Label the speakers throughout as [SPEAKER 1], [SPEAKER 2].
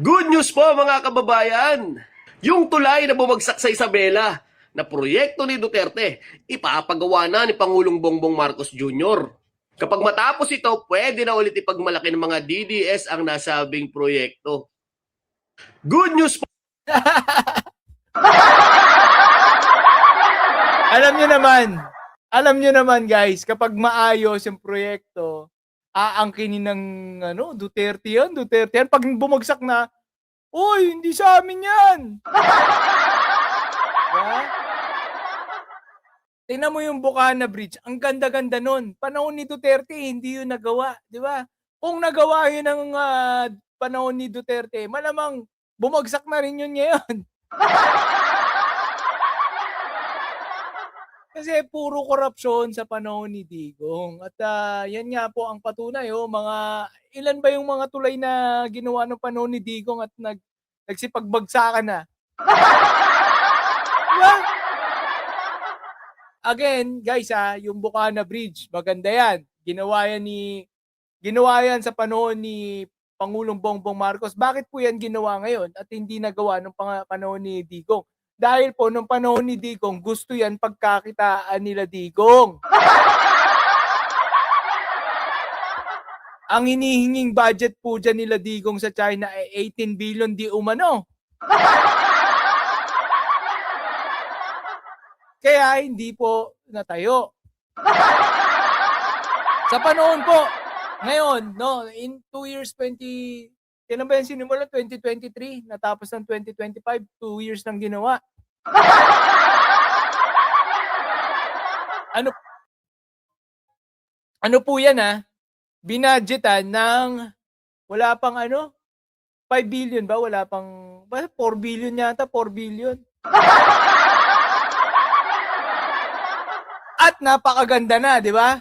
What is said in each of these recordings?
[SPEAKER 1] Good news po mga kababayan! Yung tulay na bumagsak sa Isabela na proyekto ni Duterte, ipapagawa na ni Pangulong Bongbong Marcos Jr. Kapag matapos ito, pwede na ulit ipagmalaki ng mga DDS ang nasabing proyekto. Good news po!
[SPEAKER 2] Alam nyo naman guys, kapag maayos yung proyekto, aangkinin ng Duterte yan. Pag bumagsak na, uy, hindi sa amin yan. Diba? Tingnan mo yung Bukana Bridge, ang ganda-ganda nun. Panahon ni Duterte, hindi yun nagawa, di ba? Kung nagawa yun ng panahon ni Duterte, malamang bumagsak na rin yun ngayon. Kasi puro korupsyon sa panahon ni Digong. At yan nga po ang patunay. Ilan ba yung mga tulay na ginawa ng panahon ni Digong at nagsipagbagsakan na? Diba? Again, guys, yung Bukana Bridge, maganda yan. Ginawa yan sa panahon ni Pangulong Bongbong Marcos. Bakit po yan ginawa ngayon at hindi nagawa nung panahon ni Digong? Dahil po nung panahon ni Digong, gusto yan pagkakitaan nila Digong. Ang hinihinging budget po dyan nila Digong sa China ay 18 billion di umano. Kaya hindi po natayo. Sa panahon po, ngayon, in 2 years, kailan ba yan sinimula? 2023, natapos ng 2025, 2 years nang ginawa. Ano po yan binadgetan ng wala pang 5 billion ba? Wala pang 4 billion yata, 4 billion. At napakaganda na, di ba?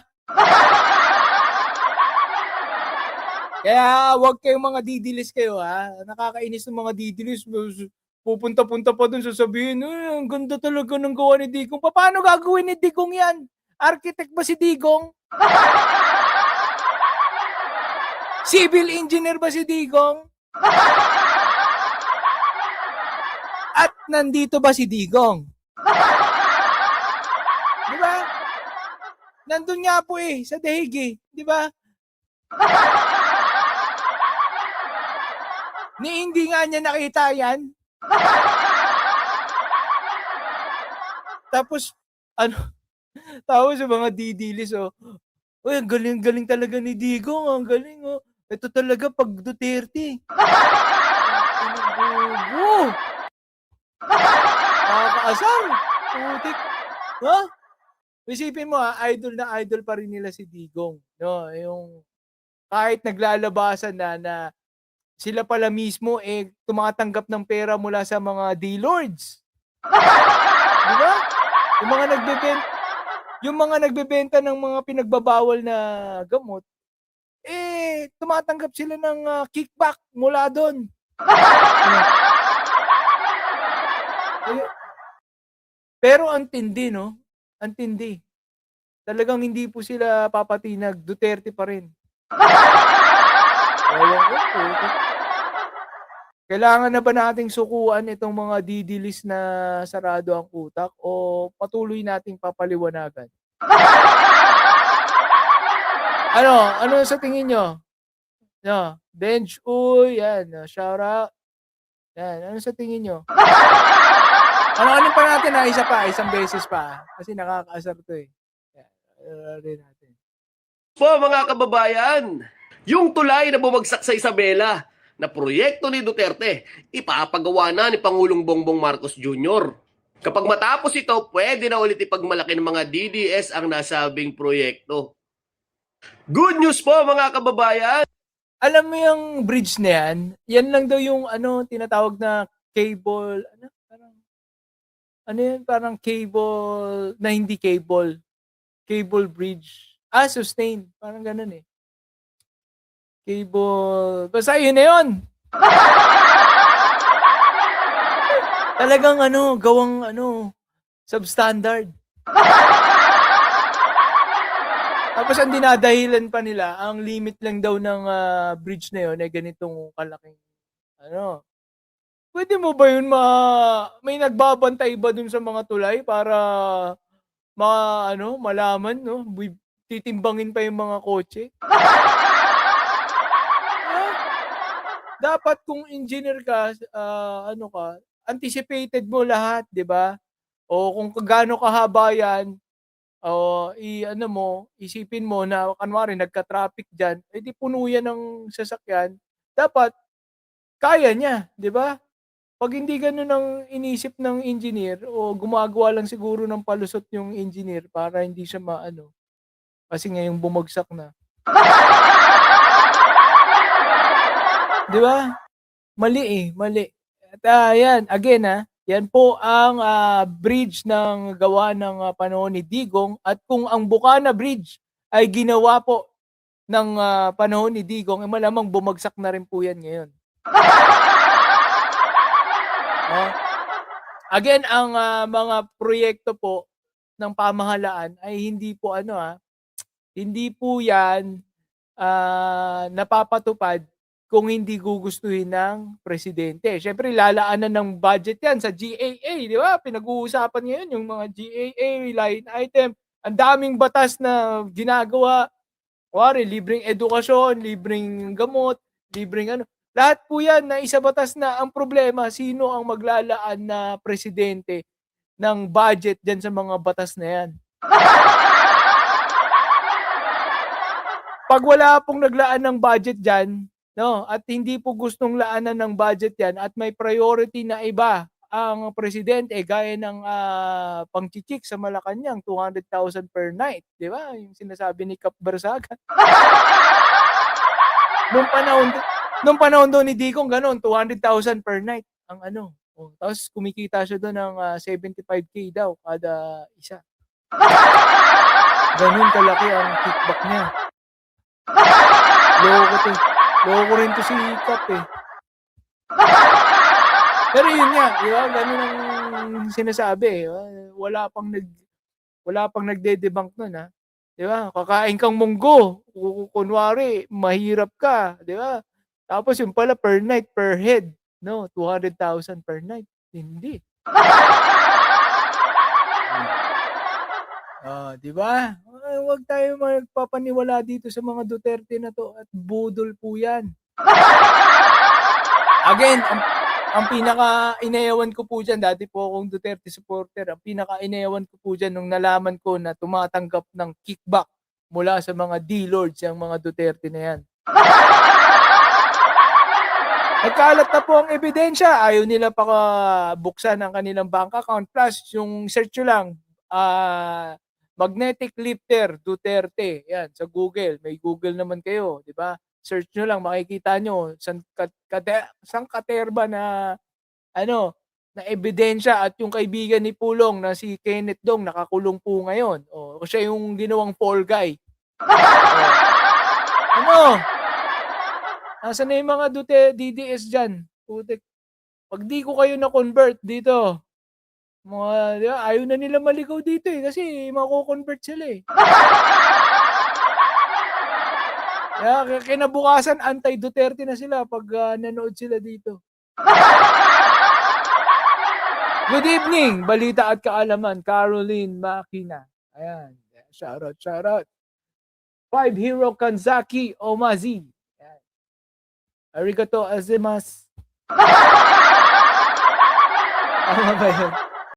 [SPEAKER 2] Kaya wag kayong mga didilis kayo Nakakainis ng mga didilis. Pupunta-punta pa dun sasabihin, ang ganda talaga ng gawa ni Digong. Paano gagawin ni Digong yan? Architect ba si Digong? Civil engineer ba si Digong? At nandito ba si Digong? Di ba? Nandun nga po sa Dahig di ba? Hindi nga niya nakita yan. Tapos sa mga didilis uy, ang galing talaga ni Digong, ang galing ito talaga pag Duterte. Nakakaasar. Putik. Isipin mo idol na idol pa rin nila si Digong. Yung kahit naglalabasan na sila pala mismo tumatanggap ng pera mula sa mga D-Lords. Di ba? Yung mga nagbebenta ng mga pinagbabawal na gamot, tumatanggap sila ng kickback mula doon. Pero ang tindi, Ang tindi. Talagang hindi po sila papatinag. Duterte pa rin. Kailangan na ba nating sukuan itong mga didilis na sarado ang utak o patuloy nating papaliwanagan? Ano sa tingin nyo? Bench, yan, shout out. Yan, ano sa tingin nyo? Ano pa natin isang beses pa. Kasi nakakaasar to rin natin.
[SPEAKER 1] Po mga kababayan, yung tulay na bumagsak sa Isabela na proyekto ni Duterte, ipapagawa na ni Pangulong Bongbong Marcos Jr. Kapag matapos ito, pwede na ulit ipagmalaki ng mga DDS ang nasabing proyekto. Good news po mga kababayan!
[SPEAKER 2] Alam mo yung bridge na yan lang daw yung tinatawag na cable, parang cable na hindi cable bridge. Sustain, parang ganun cable, basta yun na yun. Talagang gawang substandard. Tapos ang dinadahilan pa nila, ang limit lang daw ng bridge na yun ay ganitong kalaking Ano, puwede mo ba yun may nagbabantay ba dun sa mga tulay para malaman 'no, titimbangin pa yung mga kotse? Ah, dapat kung engineer ka, ano ka, anticipated mo lahat, 'di ba? O kung gaano kahaba yan, i-ano mo, isipin mo na kunwari nagka-traffic diyan, eh, di puno yan ng sasakyan, dapat kaya niya, 'di ba? 'Pag hindi gano'n ang inisip ng engineer o gumagawa lang siguro ng palusot yung engineer para hindi siya maano, kasi nga yung bumagsak na, 'di ba? Mali, eh, mali. At, 'yan again, yan po ang, bridge ng gawa ng, panahon ni Digong at kung ang Bukana Bridge ay ginawa po ng, panahon ni Digong, eh, malamang bumagsak na rin po yan ngayon. Oh, again ang, mga proyekto po ng pamahalaan ay hindi po ano, hindi po yan, napapatupad kung hindi gugustuhin ng presidente. Siyempre lalaanan ng budget 'yan sa GAA, 'di ba? Pinag-uusapan ngayon yung mga GAA line item. Ang daming batas na ginagawa. Kunwari libreng edukasyon, libreng gamot, libreng ano, lahat po 'yan naisabatas na. Ang problema, sino ang maglalaan na presidente ng budget diyan sa mga batas na 'yan? 'Pag wala pong naglaan ng budget diyan, 'no, at hindi po gustong laanan ng budget 'yan at may priority na iba ang presidente gaya ng, pangchichik sa Malacanang, 200,000 per night, 'di ba? Yung sinasabi ni Cap Barsaga. Nung panahon nung panahon daw ni Digong gano'n, 200,000 per night ang ano, tapos kumikita siya do'n ng, 75K daw kada isa. Gano'n kalaki ang kickback niya. Loko 'to. Loko rin 'to si Kap, eh. Pero yun nga, 'di ba, gano'n ang sinasabi, eh, wala pang nagde-debunk nun, 'di ba? Kakain kang munggo, kunwari mahirap ka, 'di ba? Tapos yun pala per night, per head, 'no, 200,000 per night, hindi. Oh, 'di ba? Huwag tayong magpapaniwala dito sa mga Duterte na 'to at budol po 'yan. Again, ang pinaka-inayawan ko po diyan, dati po akong Duterte supporter, ang pinaka-inayawan ko po diyan nung nalaman ko na tumatanggap ng kickback mula sa mga D-lords yang mga Duterte na 'yan. Nagkalat na po ang ebidensya, ayaw nila buksan ang kanilang bank account, plus yung search nyo lang, magnetic lifter Duterte, 'yan sa Google, may Google naman kayo, 'di ba? Search nyo lang makikita nyo sang katerba na ano, na ebidensya at yung kaibigan ni Pulong na si Kenneth Dong nakakulong po ngayon. Siya yung ginawang fall guy. Ano? Nasaan na yung mga DDS diyan? Putik. 'Pag di ko kayo na-convert dito, mga 'di ba, ayaw na nila maligaw dito, eh, kasi mako-convert sila, eh. Kaya kinabukasan anti-Duterte na sila 'pag, nanood sila dito. Good evening, balita at kaalaman, Caroline Makina. Ayan, shoutout, shoutout. 5 Hero Kanzaki Omazi. Ayan. Arigato gozaimasu. Tama ba yun?